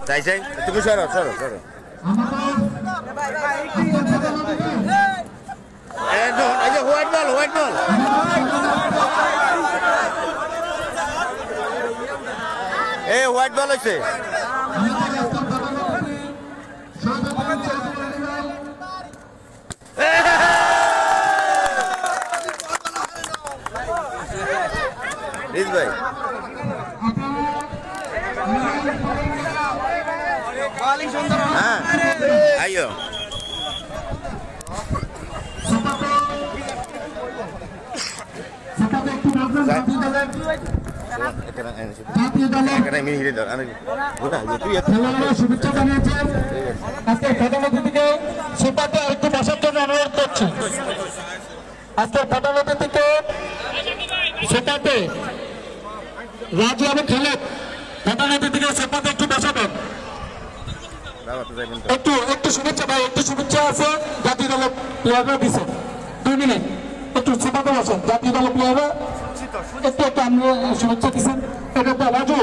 চাই চাই তুমি সরো সরো সরো হোয়াইট বল হোয়াইট বল এ হোয়াইট বল হয়েছে ভাই হ্যাঁ আইও শুভেচ্ছা জানিয়েছেন আজকে প্রধান অতিথিকে সেটাতে আরেকটু বসার জন্য অনুরোধ করছি আজকে প্রধান অতিথিকে সেটাতে রাজু এবং খালেদ প্রধান অতিথিকে সেটাতে একটু বসাবেন একটু শুভেচ্ছা ভাই একটু শুভেচ্ছা আছে জাতীয় দলের প্লেয়াররা দিছে 2 মিনিট একটু সেটাতে বসেন জাতীয় দলের প্লেয়াররা একটু আমরা শুভেচ্ছা দিচ্ছেন এটা তো রাজু